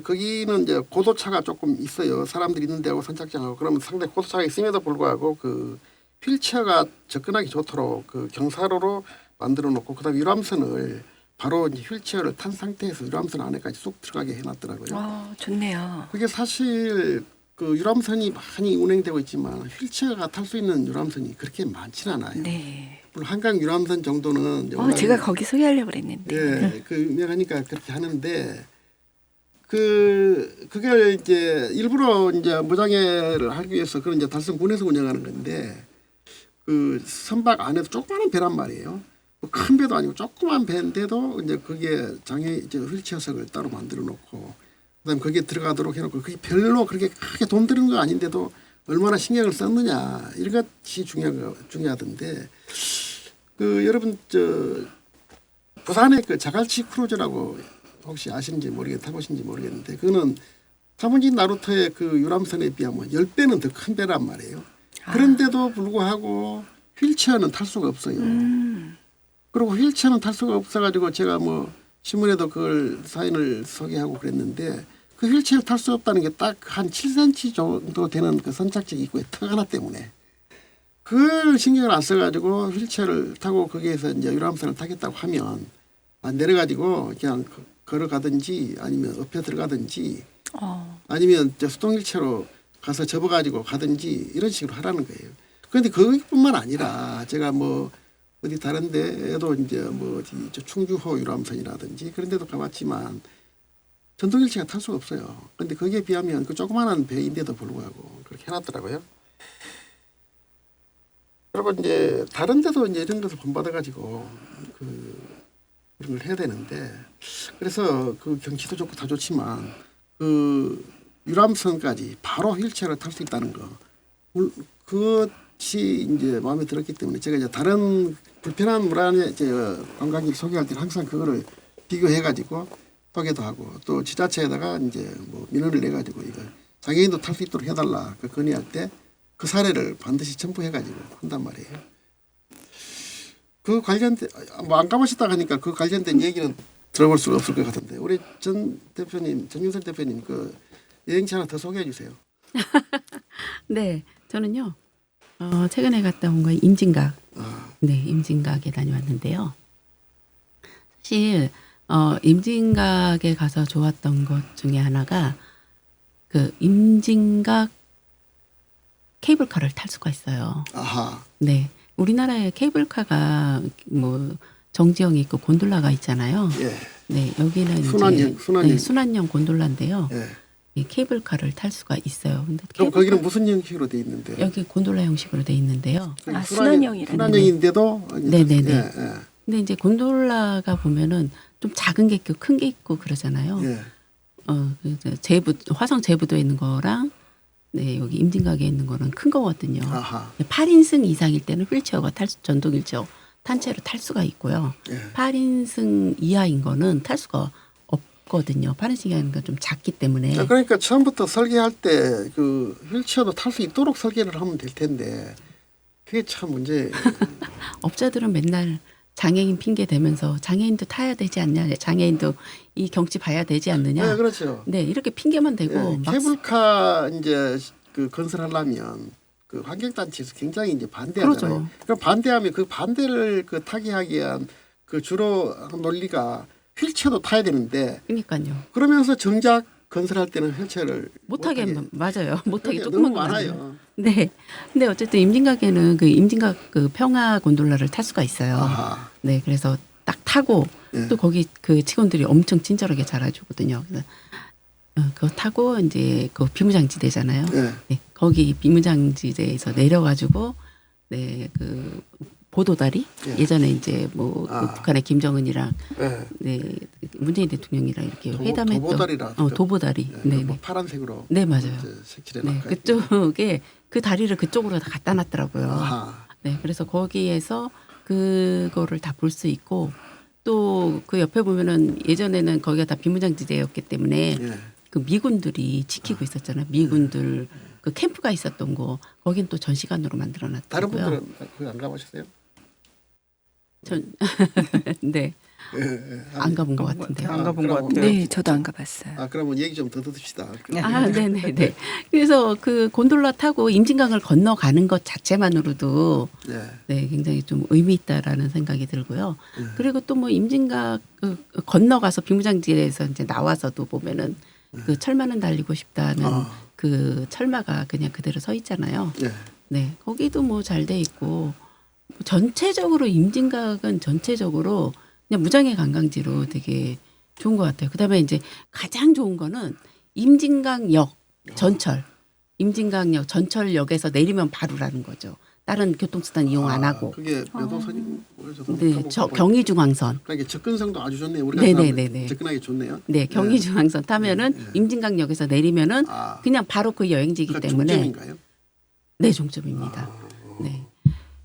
거기는 이제 고도차가 조금 있어요. 사람들이 있는 데하고 선착장하고 그러면 상당히 고도차가 있음에도 불구하고 그 휠체어가 접근하기 좋도록 그 경사로로 만들어 놓고 그다음에 유람선을 바로 이제 휠체어를 탄 상태에서 유람선 안에까지 쑥 들어가게 해놨더라고요. 좋네요. 그게 사실 그 유람선이 많이 운행되고 있지만 휠체어가 탈 수 있는 유람선이 그렇게 많지는 않아요. 네. 물론 한강 유람선 정도는 제가 거기 소개하려고 그랬는데. 예, 그 유명하니까 그렇게 하는데 그게 이제 일부러 이제 무장애를 하기 위해서 그런 이제 달성군에서 운영하는 건데 그 선박 안에서 조그마한 배란 말이에요. 큰 배도 아니고 조그만 배인데도 이제 거기에 이제 휠체어석을 따로 만들어 놓고 그다음에 거기에 들어가도록 해놓고 그게 별로 그렇게 크게 돈 드는 거 아닌데도 얼마나 신경을 썼느냐 이런 것이 중요하던데 그 여러분 부산의 그 자갈치 크루즈라고 혹시 아시는지 타보신지 모르겠는데 그거는 사문진 나루터의 그 유람선에 비하면 10배는 더 큰 배란 말이에요. 그런데도 불구하고 휠체어는 탈 수가 없어요. 그리고 휠체어는 탈 수가 없어가지고 제가 신문에도 그걸 사인을 소개하고 그랬는데 그 휠체어를 탈 수 없다는 게 딱 한 7cm 정도 되는 그 선착지 입구에 턱 하나 때문에 그걸 신경을 안 써가지고 휠체어를 타고 거기에서 이제 유람선을 타겠다고 하면 내려가지고 그냥 걸어가든지 아니면 엎혀 들어가든지 아니면 수동 휠체어로 가서 접어가지고 가든지 이런 식으로 하라는 거예요. 그런데 그것뿐만 아니라 제가 어디 다른 데에도 이제 충주호 유람선이라든지 그런 데도 가봤지만 전동일체가 탈 수가 없어요. 그런데 거기에 비하면 그 조그마한 배인데도 불구하고 그렇게 해놨더라고요. 여러분 이제 다른 데도 이제 이런 것을 본받아가지고 그런 걸 해야 되는데 그래서 그 경치도 좋고 다 좋지만 그 유람선까지 바로 휠체어를 탈 수 있다는 거 그것이 이제 마음에 들었기 때문에 제가 이제 다른 불편한 물안의 관광지를 소개할 때는 항상 그거를 비교해가지고 소개도 하고 또 지자체에다가 이제 민원을 내가지고 이거 장애인도 탈 수 있도록 해달라 그 건의할 때 그 사례를 반드시 첨부해가지고 한단 말이에요. 그 관련된 안 가보셨다 하니까 그 관련된 얘기는 들어볼 수가 없을 것 같은데 우리 전윤선 대표님 그 여행지 하나 더 소개해 주세요. 네, 저는요 최근에 갔다 온 건 임진각. 네, 임진각에 다녀왔는데요. 사실 임진각에 가서 좋았던 것 중에 하나가 그 임진각 케이블카를 탈 수가 있어요. 아하. 네, 우리나라에 케이블카가 정지형이 있고 곤돌라가 있잖아요. 예. 네, 여기는 순환형. 네, 순환형 곤돌라인데요. 예. 이 케이블카를 탈 수가 있어요. 근데 그럼 거기는 무슨 형식으로 돼 있는데? 여기 곤돌라 형식으로 돼 있는데요. 순환형이라는. 순환형인데도. 네네네. 예. 근데 이제 곤돌라가 보면은 좀 작은 게 있고 큰 게 있고 그러잖아요. 예. 화성 제부도에 있는 거랑 네, 여기 임진각에 있는 거는 큰 거거든요. 아하. 8인승 이상일 때는 휠체어가 전동 휠체어 탄체로 탈 수가 있고요. 예. 8인승 이하인 거는 탈 수가 없거든요. 8인승 이하인 건 좀 작기 때문에. 그러니까 처음부터 설계할 때 그 휠체어도 탈 수 있도록 설계를 하면 될 텐데 그게 참 문제예요. 업자들은 맨날 장애인 핑계 대면서 장애인도 타야 되지 않냐, 장애인도 이 경치 봐야 되지 않느냐. 네, 그렇죠. 네, 이렇게 핑계만 대고 예, 케이블카 이제 그 건설하려면 그 환경단체에서 굉장히 이제 반대하잖아요. 그러죠. 그럼 반대하면 그 반대를 그 타개하기 위한 그 주로 논리가 휠체어도 타야 되는데 그러니까요. 그러면서 정작 건설할 때는 휠체어를 못하게 맞아요. 못하게 그게 조그만 너무 거 많아요. 많아요. 네. 근데 어쨌든 임진각에는 그 임진각 그 평화 곤돌라를 탈 수가 있어요. 아하. 네. 그래서 딱 타고 예. 또 거기 그 직원들이 엄청 친절하게 잘해주거든요. 그래서 그거 타고 이제 그 비무장지대잖아요. 예. 네. 거기 비무장지대에서 내려가지고 네. 그 보도다리 예. 예전에 이제 뭐 그 아. 북한의 김정은이랑 예. 네 문재인 대통령이랑 이렇게 회담했던 도보다리라. 도보다리. 예, 네. 뭐 네. 파란색으로. 네, 맞아요. 이제 색칠해 네, 놨고. 그쪽에 그 다리를 그쪽으로 다 갖다 놨더라고요. 아하. 네, 그래서 거기에서 그거를 다 볼 수 있고 또 그 옆에 보면은 예전에는 거기가 다 비무장지대였기 때문에 예. 그 미군들이 지키고 있었잖아요. 미군들 그 캠프가 있었던 거 거긴 또 전시관으로 만들어 다른 놨더라고요. 분들은 거기 안 가보셨어요? 전 네, 예, 예. 안 가본 것 같은데요. 안 가본 것 그럼- 같아요. 네, 저도 안 가봤어요. 아 그러면 얘기 좀 더 듣읍시다. 아, 네네네. 그래서 그 곤돌라 타고 임진강을 건너가는 것 자체만으로도 예. 네, 굉장히 좀 의미 있다라는 생각이 들고요. 예. 그리고 또 뭐 임진각 건너가서 비무장지대에서 이제 나와서도 보면은 그 철마는 달리고 싶다는 아. 그 철마가 그냥 그대로 서 있잖아요. 예. 네, 거기도 뭐 잘 돼 있고 전체적으로 임진각은 전체적으로 그냥 무장의 관광지로 되게 좋은 것 같아요. 그다음에 이제 가장 좋은 거는 임진강역 전철, 임진강역 전철역에서 내리면 바로라는 거죠. 다른 교통수단 이용 안 하고. 그게 몇 호선이 뭐죠? 네, 저 경의중앙선. 그러니까 접근성도 아주 좋네요. 우리가 네네네네. 생각하면 접근하기 좋네요. 네, 경의중앙선 타면은 네. 임진강역에서 내리면은 아, 그냥 바로 그 여행지이기 그러니까 때문에 중점인가요? 네, 종점입니다. 네.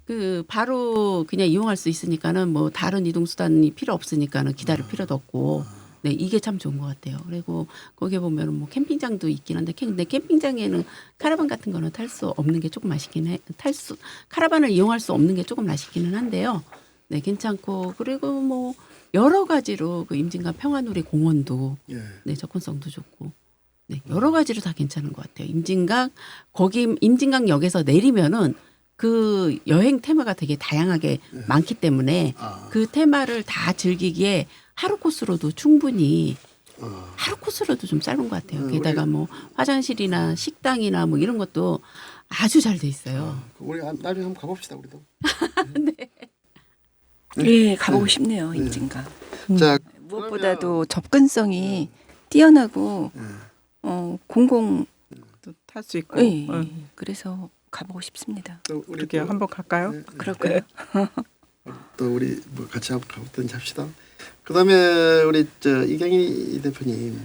그 바로 그냥 이용할 수 있으니까는 뭐 다른 이동 수단이 필요 없으니까는 기다릴 필요도 없고. 네, 이게 참 좋은 것 같아요. 그리고 거기에 보면은 뭐 캠핑장도 있긴 한데 근데 캠핑장에는 카라반 같은 거는 탈 수 없는 게 조금 아쉽긴 해. 카라반을 이용할 수 없는 게 조금 아쉽기는 한데요. 네, 괜찮고 그리고 뭐 여러 가지로 그 임진강 평화누리 공원도 예. 네, 접근성도 좋고. 네, 여러 가지로 다 괜찮은 것 같아요. 임진강 거기 임진강역에서 내리면은 그 여행 테마가 되게 다양하게 많기 때문에 아, 그 테마를 다 즐기기에 하루 코스로도 충분히 어. 하루 코스로도 좀 짧은 것 같아요. 네, 게다가 뭐 화장실이나 식당이나 뭐 이런 것도 아주 잘 돼 있어요. 우리 나중에 한번 가봅시다 우리도. 예, 가보고 싶네요, 임진강. 자, 무엇보다도 접근성이 뛰어나고 예. 공공 탈 수 있고. 예, 응. 그래서 가보고 싶습니다. 또 우리 그렇게 또, 한번 갈까요? 네, 그럴까요? 또 우리 뭐 같이 한번 가보든지 합시다. 그다음에 우리 저 이경희 대표님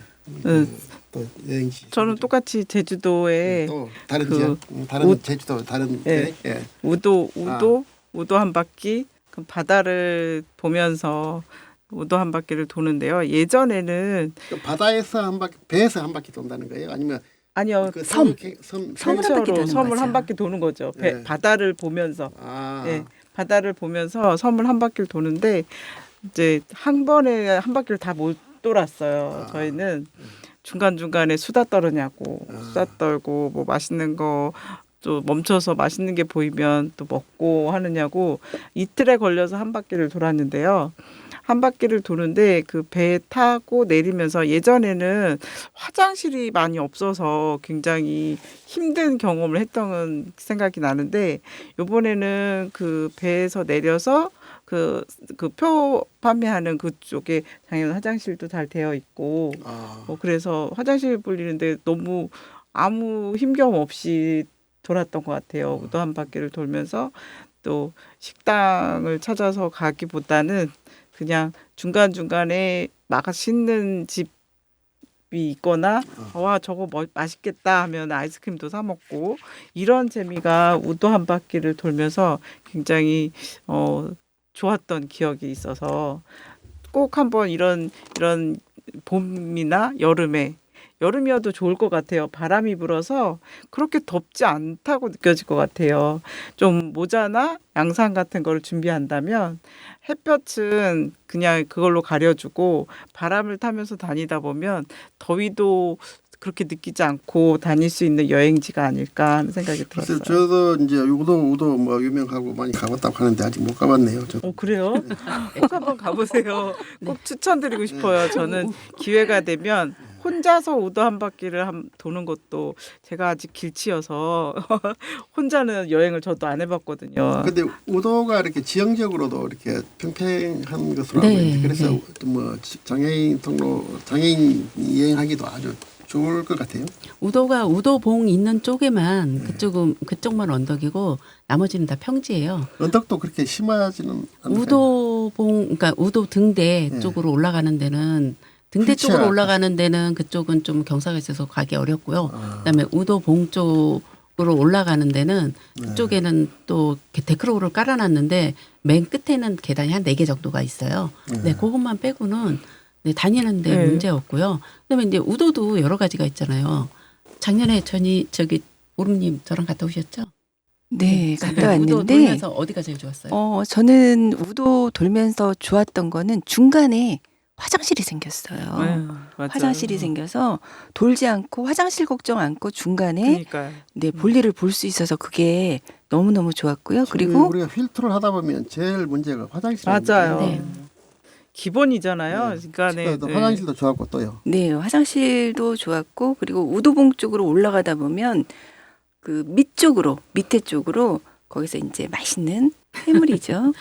또 여행지. 저는 똑같이 제주도에 또 다른 그 지역, 다른 우- 제주도 다른 예. 계획? 예. 우도 한 바퀴 그 바다를 보면서 우도 한 바퀴를 도는데요. 예전에는 그 바다에서 한 바퀴, 배에서 한 바퀴 돈다는 거예요? 아니면 아니요 그 섬. 섬 섬을 한 바퀴 펜처로 도는 섬을 거죠. 한 바퀴 도는 거죠. 네. 바다를 보면서 아, 예, 바다를 보면서 섬을 한 바퀴를 도는데 이제 한 번에 한 바퀴를 다 못 돌았어요. 저희는 중간 중간에 수다 떨으냐고 수다 떨고 뭐 맛있는 거 또 멈춰서 맛있는 게 보이면 또 먹고 하느냐고 이틀에 걸려서 한 바퀴를 돌았는데요. 한 바퀴를 도는데 그 배 타고 내리면서 예전에는 화장실이 많이 없어서 굉장히 힘든 경험을 했던 생각이 나는데 이번에는 그 배에서 내려서 그 표 판매하는 그쪽에 당연히 화장실도 잘 되어 있고 아, 그래서 화장실 불리는데 너무 아무 힘겨움 없이 돌았던 것 같아요. 우도 한 바퀴를 돌면서 또 식당을 찾아서 가기보다는 그냥 중간중간에 맛있는 집이 있거나 와 저거 맛있겠다 하면 아이스크림도 사 먹고 이런 재미가 우도 한 바퀴를 돌면서 굉장히 좋았던 기억이 있어서 꼭 한번 이런 봄이나 여름이어도 좋을 것 같아요. 바람이 불어서 그렇게 덥지 않다고 느껴질 것 같아요. 좀 모자나 양산 같은 거를 준비한다면 햇볕은 그냥 그걸로 가려주고 바람을 타면서 다니다 보면 더위도 그렇게 느끼지 않고 다닐 수 있는 여행지가 아닐까 하는 생각이 글쎄요, 들었어요. 저도 이제 우도 뭐 유명하고 많이 가봤다고 하는데 아직 못 가봤네요. 저. 그래요? 꼭 한번 가보세요. 꼭 추천드리고 싶어요. 저는 기회가 되면 혼자서 우도 한 바퀴를 도는 것도 제가 아직 길치여서 혼자는 여행을 저도 안 해봤거든요. 근데 우도가 이렇게 지형적으로도 이렇게 평평한 것으로 네, 알고 있는데 그래서 네. 뭐 장애인 여행하기도 아주 좋을 것 같아요. 우도가 우도봉 있는 쪽에만 그쪽만 언덕이고 나머지는 다 평지예요. 언덕도 그렇게 심하지는 않아요. 우도봉 그러니까 우도 등대 네. 쪽으로 올라가는 데는 등대 그렇죠. 쪽으로 올라가는 데는 그쪽은 좀 경사가 있어서 가기 어렵고요. 그다음에 우도봉 쪽으로 올라가는 데는 그쪽에는 또 데크로우를 깔아놨는데 맨 끝에는 계단이 한 4개 정도가 있어요. 네, 그것만 빼고는 네, 다니는데 네. 문제 없고요. 그다음에 이제 우도도 여러 가지가 있잖아요. 작년에 저기 보름님 저랑 갔다 오셨죠? 네, 갔다 우도 왔는데 돌면서 어디가 제일 좋았어요? 저는 우도 돌면서 좋았던 거는 중간에 화장실이 생겼어요. 네, 맞아요. 화장실이 생겨서 돌지 않고 화장실 걱정 않고 중간에 그러니까요. 네, 볼일을 볼 수 있어서 그게 너무너무 좋았고요. 그리고 우리가 휠트를 하다 보면 제일 문제가 화장실. 맞아요. 네. 기본이잖아요. 그러니까 네, 네. 화장실도 좋았고 또요. 네, 화장실도 좋았고 그리고 우도봉 쪽으로 올라가다 보면 그 밑에 쪽으로 거기서 이제 맛있는 해물이죠.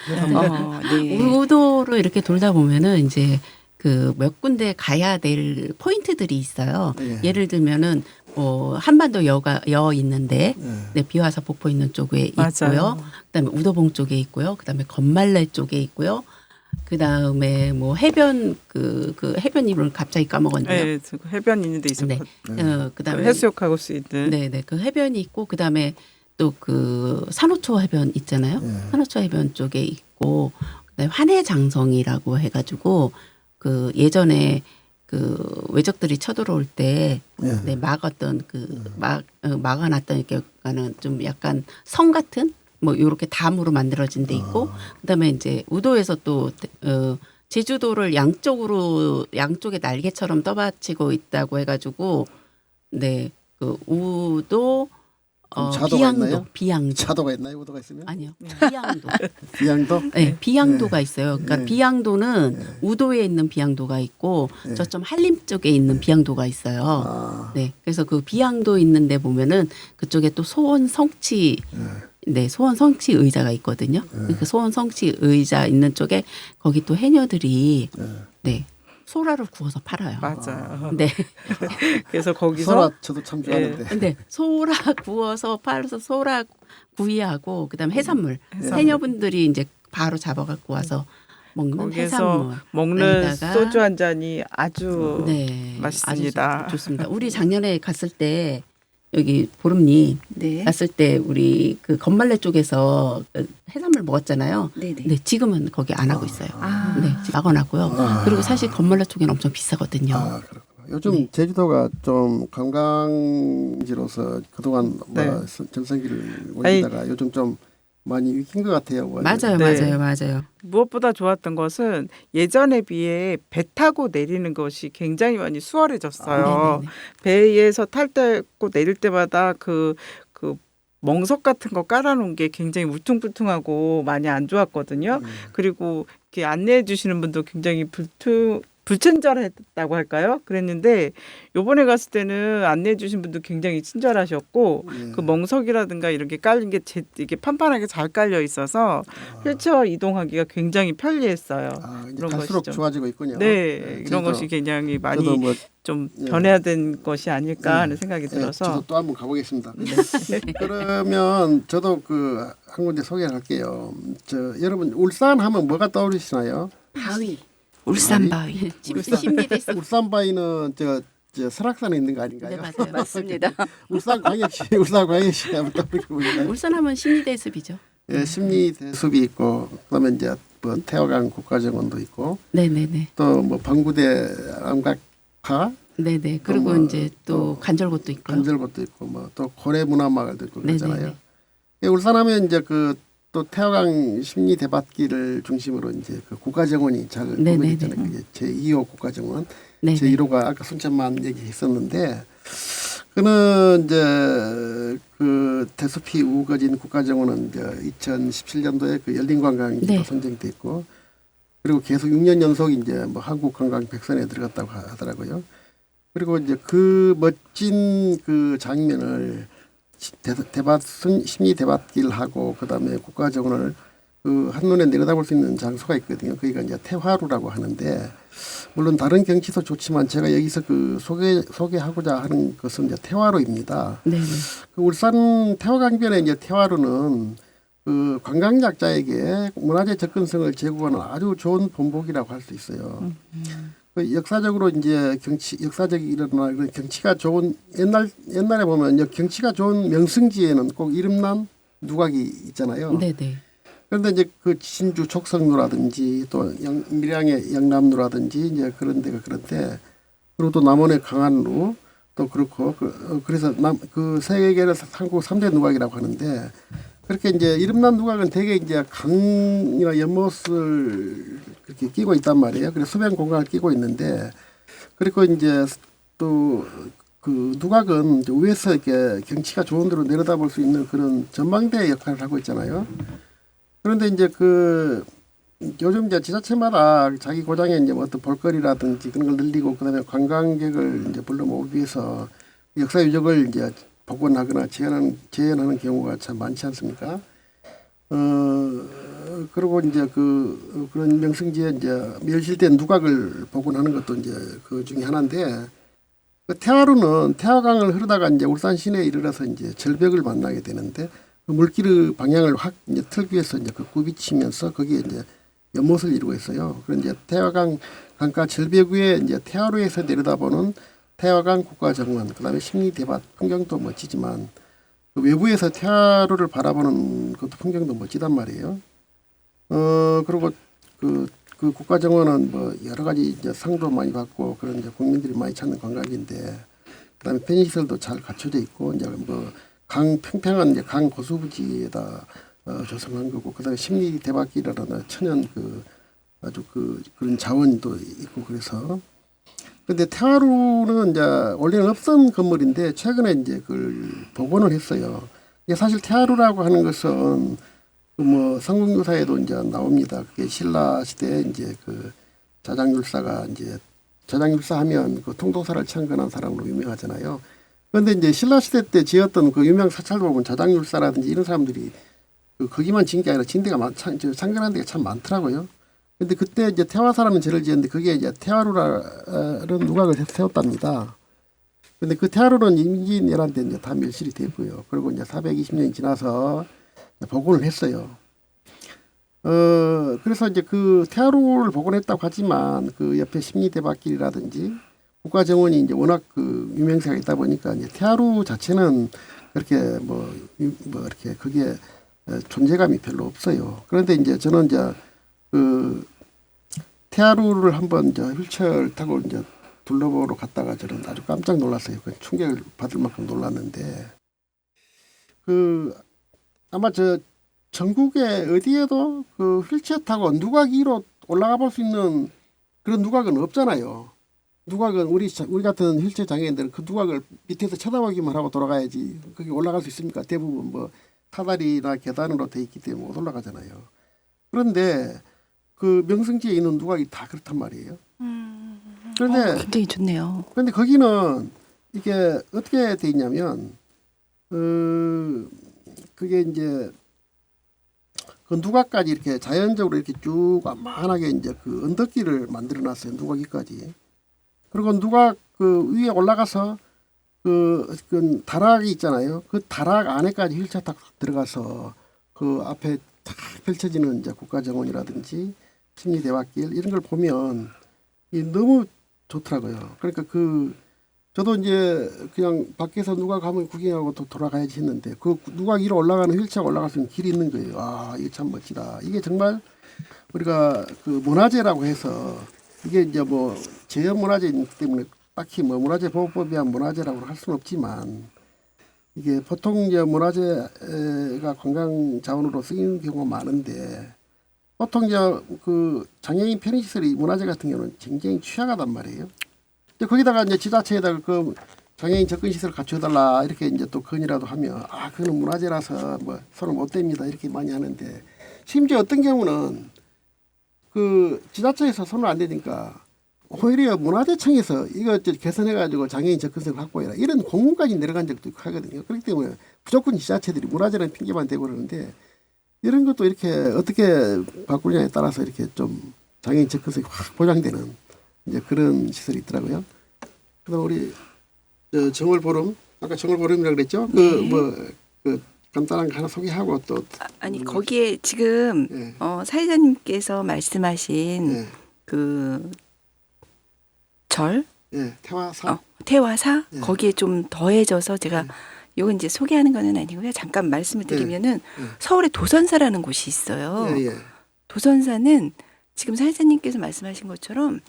네. 우도로 이렇게 돌다 보면은 이제 그 몇 군데 가야 될 포인트들이 있어요. 예. 예를 들면은 뭐 한반도 여 있는데 예. 네, 비화사 폭포 있는 쪽에 맞아요. 있고요. 그다음에 우도봉 쪽에 있고요. 그다음에 건말레 쪽에 있고요. 그다음에 뭐 해변 그 해변 이름을 갑자기 까먹었네요. 네, 그 해변 있는 데 있어요. 네. 그다음에 해수욕하고 수 있는. 네네 그 해변이 있고 그다음에 또 그 산호초 해변 있잖아요. 예. 산호초 해변 쪽에 있고 그다음에 환해장성이라고 해가지고 그 예전에 그 외적들이 쳐들어올 때 예. 네, 막았던 막아놨던 이렇게는 좀 약간 성 같은 뭐 요렇게 담으로 만들어진 데 있고 그다음에 이제 우도에서 또 제주도를 양쪽에 날개처럼 떠받치고 있다고 해가지고 네 그 우도 자도가 있나요? 비양도 차도가 있나요? 우도가 있으면? 아니요 비양도 비양도? 네, 비양도가 있어요. 그러니까 네. 비양도는 우도에 있는 비양도가 있고 네. 저점 한림 쪽에 있는 비양도가 있어요. 아, 네, 그래서 그 비양도 있는데 보면은 그쪽에 또 소원 성취 의자가 있거든요. 그 소원 성취 의자 있는 쪽에 거기 또 해녀들이 네 소라를 구워서 팔아요. 맞아요. 네, 그래서 거기서 소라 저도 참 좋아하는데. 근데 소라 구워서 팔아서 소라 구이하고 그다음 해산물 해산물. 해녀분들이 이제 바로 잡아갖고 와서 먹는 거기서 해산물 먹는 여기다가 소주 한 잔이 아주 네 맛있습니다. 아주 좋습니다. 우리 작년에 갔을 때 여기 보름님 네. 갔을 때 우리 그 건말레 쪽에서 해산물 먹었잖아요. 네네. 근데 지금은 거기 안 하고 있어요. 아. 네, 지금 막아놨고요. 그리고 사실 건말레 쪽에는 엄청 비싸거든요. 아, 그렇구나. 요즘 제주도가 좀 관광지로서 그동안 네. 뭐 전성기를 올리다가 요즘 좀 많이 위긴 것 같아요. 맞아요, 네. 맞아요. 무엇보다 좋았던 것은 예전에 비해 배 타고 내리는 것이 굉장히 많이 수월해졌어요. 네네네. 배에서 탈 때 내릴 때마다 그 멍석 같은 거 깔아놓은 게 굉장히 울퉁불퉁하고 많이 안 좋았거든요. 그리고 이렇게 안내해 주시는 분도 굉장히 불친절했다고 할까요? 그랬는데 요번에 갔을 때는 안내해 주신 분도 굉장히 친절하셨고 그 멍석이라든가 이런 게 깔린 게 이게 판판하게 잘 깔려 있어서 휠체어 이동하기가 굉장히 편리했어요. 아, 이제 그런 갈수록 것이죠. 좋아지고 있군요. 네, 이런 제주도. 것이 굉장히 많이 저도 뭐 좀 예. 변해야 된 것이 아닐까 하는 생각이 예, 들어서 저도 또 한번 가보겠습니다. 그러면 저도 그 한 군데 소개할게요. 여러분 울산 하면 뭐가 떠오르시나요? 바위. 울산 바위. 신비대스. 울산 바위는 저 설악산에 있는 거 아닌가요? 네, 맞아요. 맞습니다. 울산광역시 한번 떠오르게 보이나요? 울산하면 신비대습이죠. 예, 심리대숲이 있고 그다음에 이제 뭐 태화강 국가정원도 있고 네네네. 또 뭐 방구대 암각화 네네. 그리고 뭐 이제 또 또 간절곶도 있고요. 간절곶도 있고 뭐 또 고래문화마을도 있고 그러잖아요. 네네네. 예, 울산하면 이제 그 또 태화강 심리 대밭길을 중심으로 이제 그 국가정원이 잘 네네네. 구성있잖아요. 그게 제2호 국가정원, 네네. 제1호가 아까 손천만 얘기했었는데 그는 이제 그 대수피 우거진 국가정원은 이제 2017년도에 그 열린관광지로 네. 선정돼 있고 그리고 계속 6년 연속 이제 뭐 한국관광 100선에 들어갔다고 하더라고요. 그리고 이제 그 멋진 그 장면을 심리 대밭길하고 그다음에 국가정원을 그 한눈에 내려다볼 수 있는 장소가 있거든요. 거기가 이제 태화루라고 하는데 물론 다른 경치도 좋지만 제가 여기서 그 소개하고자 하는 것은 이제 태화루입니다. 네. 그 울산 태화강변의 이제 태화루는 그 관광작자에게 문화재 접근성을 제공하는 아주 좋은 본보기라고 할 수 있어요. 그 역사적으로 이제 역사적이거나 그런 경치가 좋은 옛날에 보면 경치가 좋은 명승지에는 꼭 이름난 누각이 있잖아요. 네네. 그런데 이제 그 진주 촉성루라든지 또 밀양의 영남루라든지 이제 그런 데가 그런데 그리고 또 남원의 강안루 또 그렇고 그래서 그 세계에서 한국 3대 누각이라고 하는데 그렇게 이제 이름난 누각은 대개 이제 강이나 연못을 그렇게 끼고 있단 말이에요. 그래서 수변 공간을 끼고 있는데 그리고 이제 또 그 누각은 위에서 이렇게 경치가 좋은 데로 내려다볼 수 있는 그런 전망대 역할을 하고 있잖아요. 그런데 이제 그 요즘 이제 지자체마다 자기 고장에 이제 뭐 어떤 볼거리라든지 그런 걸 늘리고 그다음에 관광객을 이제 불러 모으기 위해서 역사 유적을 이제 복원하거나 재현하는 경우가 참 많지 않습니까? 그리고 이제 그런 명승지에 이제 멸실된 누각을 복원하는 것도 이제 그 중에 하나인데 그 태화루는 태화강을 흐르다가 이제 울산 시내에 이르러서 이제 절벽을 만나게 되는데 그 물길의 방향을 확 이제 틀기 위해서 이제 그 굽이치면서 거기에 이제 연못을 이루고 있어요. 그런 이제 태화강 강가 절벽 위에 이제 태화루에서 내려다보는 태화강 국가정원, 그다음에 심리대밭 풍경도 멋지지만 그 외부에서 태화루를 바라보는 것도 풍경도 멋지단 말이에요. 그리고 그 국가정원은 뭐 여러 가지 이제 상도 많이 받고 그런 이제 국민들이 많이 찾는 관광지인데 그다음에 편의시설도 잘 갖춰져 있고 이제 뭐 강 평평한 이제 강 고수부지에다 조성한 거고 그다음에 심리대밭길이라는 천연 그 아주 그런 자원도 있고 그래서 근데 태화루는 이제 원래는 없던 건물인데 최근에 이제 그걸 복원을 했어요. 이게 사실 태화루라고 하는 것은 그 뭐 삼국유사에도 이제 나옵니다. 그게 신라 시대에 이제 그 자장율사가 이제 자장율사 하면 그 통도사를 창건한 사람으로 유명하잖아요. 그런데 이제 신라 시대 때 지었던 그 유명 사찰도 보면 자장율사라든지 이런 사람들이 거기만 지은 게 아니라 진 데가 창건한 데가 참 많더라고요. 근데 그때 이제 태화 사람은 죄를 지었는데 그게 이제 태화루라는 누각을 세웠답니다. 근데 그 태화루는 임진왜란 때 이제 다 멸실이 됐고요. 그리고 이제 420년이 지나서 복원을 했어요. 그래서 이제 그 태화루를 복원했다고 하지만 그 옆에 심리대밭길이라든지 국가정원이 이제 워낙 그 유명세가 있다 보니까 이제 태화루 자체는 그렇게 뭐 이렇게 그게 존재감이 별로 없어요. 그런데 이제 저는 이제 그 태화루를 한번 이제 휠체어를 타고 이제 둘러보러 갔다가 저는 아주 깜짝 놀랐어요. 그 충격을 받을 만큼 놀랐는데 그 아마 저 전국에 어디에도 그 휠체어 타고 누각 위로 올라가 볼 수 있는 그런 누각은 없잖아요. 누각은 우리 같은 휠체어 장애인들은 그 누각을 밑에서 쳐다보기만 하고 돌아가야지 거기 올라갈 수 있습니까? 대부분 뭐 사다리나 계단으로 돼 있기 때문에 못 올라가잖아요. 그런데 그 명승지에 있는 누각이 다 그렇단 말이에요. 그런데 굉장히 좋네요. 그런데 거기는 이게 어떻게 돼 있냐면 그게 이제 그 누각까지 이렇게 자연적으로 이렇게 쭉 완만하게 이제 그 언덕길을 만들어 놨어요. 누각이까지. 그리고 누각 그 위에 올라가서 그 다락이 있잖아요. 그 다락 안에까지 휠체어 딱 들어가서 그 앞에 탁 펼쳐지는 이제 국가정원이라든지 심리대밭길 이런 걸 보면 너무 좋더라고요. 그러니까 저도 이제 그냥 밖에서 누각 가면 구경하고 또 돌아가야지 했는데 그 누각 위로 올라가는 휠체어 올라갈 수 있는 길이 있는 거예요. 아, 이게 참 멋지다. 이게 정말 우리가 그 문화재라고 해서 이게 이제 뭐 제한 문화재이기 때문에 딱히 뭐 문화재 보호법에 의한 문화재라고 할 수는 없지만 이게 보통 이제 문화재가 관광 자원으로 쓰이는 경우가 많은데 보통 이제 그 장애인 편의시설이 문화재 같은 경우는 굉장히 취약하단 말이에요. 거기다가 이제 지자체에다가 그 장애인 접근 시설 갖춰달라 이렇게 이제 또 건의라도 하면 그거는 문화재라서 뭐 손을 못 댑니다 이렇게 많이 하는데 심지어 어떤 경우는 그 지자체에서 손을 안 대니까 오히려 문화재청에서 이거 개선해가지고 장애인 접근성을 확보해라 이런 공문까지 내려간 적도 있고 하거든요. 그렇기 때문에 무조건 지자체들이 문화재라는 핑계만 대고 그러는데 이런 것도 이렇게 어떻게 바꾸냐에 따라서 이렇게 좀 장애인 접근성이 확 보장되는 이제 그런 시설이 있더라고요. 그다음 우리 정월보름 아까 정월보름이라고 그랬죠? 그 간단한 거 하나 소개하고 또 아니 거기에 지금 예. 사회자님께서 말씀하신 예. 그 절, 예, 태화사 태화사 예. 거기에 좀 더해져서 제가 예. 요건 이제 소개하는 거는 아니고요. 잠깐 말씀을 드리면은 예. 서울에 도선사라는 곳이 있어요. 예, 예. 도선사는 지금 사회자님께서 말씀하신 것처럼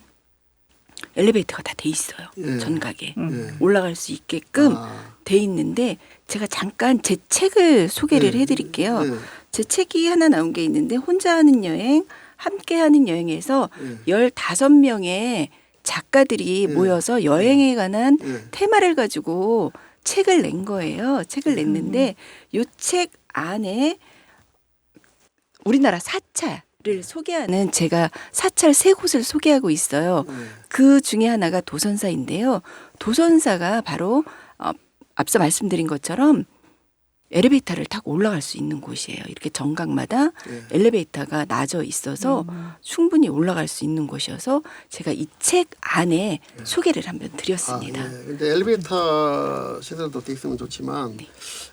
엘리베이터가 다 돼 있어요. 예. 전각에 예. 올라갈 수 있게끔 돼 있는데 제가 잠깐 제 책을 소개를 해드릴게요. 예. 제 책이 하나 나온 게 있는데 혼자 하는 여행, 함께 하는 여행에서 예. 15명의 작가들이 예. 모여서 여행에 관한 예. 테마를 가지고 책을 낸 거예요. 책을 냈는데 이 책 안에 우리나라 사찰을 소개하는 제가 사찰 3곳을 소개하고 있어요. 그 중에 하나가 도선사인데요. 도선사가 바로 앞서 말씀드린 것처럼 엘리베이터를 타고 올라갈 수 있는 곳이에요. 이렇게 정각마다 예. 엘리베이터가 나져 있어서 충분히 올라갈 수 있는 곳이어서 제가 이 책 안에 소개를 한번 드렸습니다. 예. 근데 엘리베이터 시설도 돼 있으면 좋지만 네.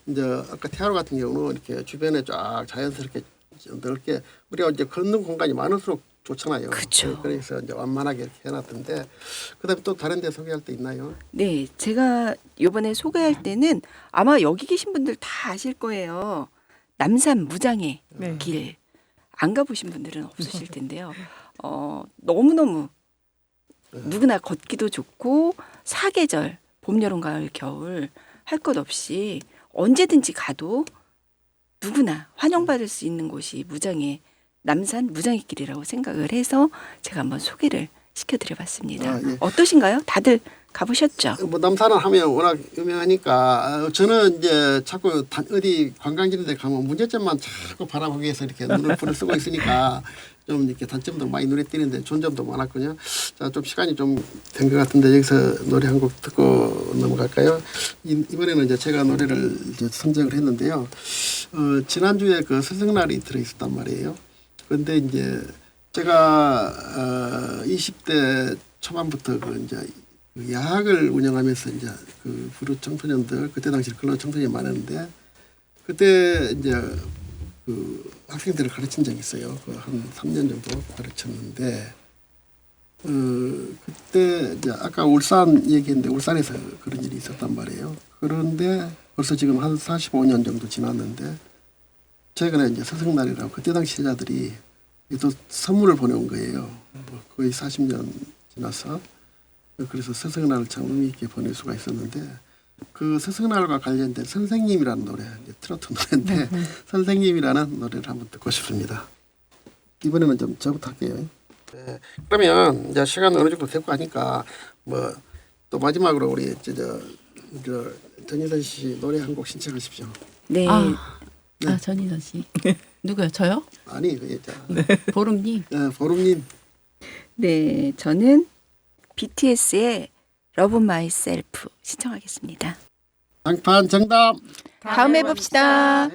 이제 아까 태화로 같은 경우는 이렇게 주변에 쫙 자연스럽게 좀 넓게 우리가 이제 걷는 공간이 많을수록 좋잖아요. 그쵸. 그래서 이제 완만하게 이렇게 해놨던데 그다음에 또 다른 데 소개할 때 있나요? 네, 제가 이번에 소개할 때는 아마 여기 계신 분들 다 아실 거예요. 남산 무장의 네. 길. 안 가보신 분들은 없으실 텐데요. 너무너무 누구나 걷기도 좋고 사계절, 봄, 여름, 가을, 겨울 할 것 없이 언제든지 가도 누구나 환영받을 수 있는 곳이 무장의 남산 무장의 길이라고 생각을 해서 제가 한번 소개를 시켜드려봤습니다. 예. 어떠신가요? 다들 가보셨죠? 뭐 남산을 하면 워낙 유명하니까 저는 이제 자꾸 어디 관광지는 데 가면 문제점만 자꾸 바라보기 위해서 이렇게 눈을 불을 쓰고 있으니까 좀 이렇게 단점도 많이 눈에 띄는데 좋은 점도 많았군요. 자, 좀 시간이 좀 된 것 같은데 여기서 노래 한 곡 듣고 넘어갈까요? 이번에는 이제 제가 노래를 이제 선정을 했는데요. 지난주에 그 스승날이 들어있었단 말이에요. 그런데 이제 제가 20대 초반부터 그 이제 야학을 운영하면서 이제 그 부류 청소년들 그때 당시 근로 청소년이 많았는데 그때 이제 그 학생들을 가르친 적이 있어요. 그 한 3년 정도 가르쳤는데 그때 이제 아까 울산 얘기했는데 울산에서 그런 일이 있었단 말이에요. 그런데 벌써 지금 한 45년 정도 지났는데 최근에 이제 스승날이라고 그때 당시 제자들이 또 선물을 보내온 거예요. 뭐 거의 40년 지나서. 그래서 스승날을 참 의미 있게 보낼 수가 있었는데 그 스승날과 관련된 선생님이라는 노래, 이제 트로트 노래인데 선생님이라는 노래를 한번 듣고 싶습니다. 이번에는 좀 저부터 할게요. 네, 그러면 이제 시간 어느 정도 되고 하니까 뭐 또 마지막으로 우리 저 전희선 씨 노래 한 곡 신청하십시오. 네. 전희선 씨. 누구요? 저요? 아니 그 여자. 보름님. 보름님. 네, 저는 BTS의 Love Myself 신청하겠습니다. 장판 정답. 다음에 봅시다.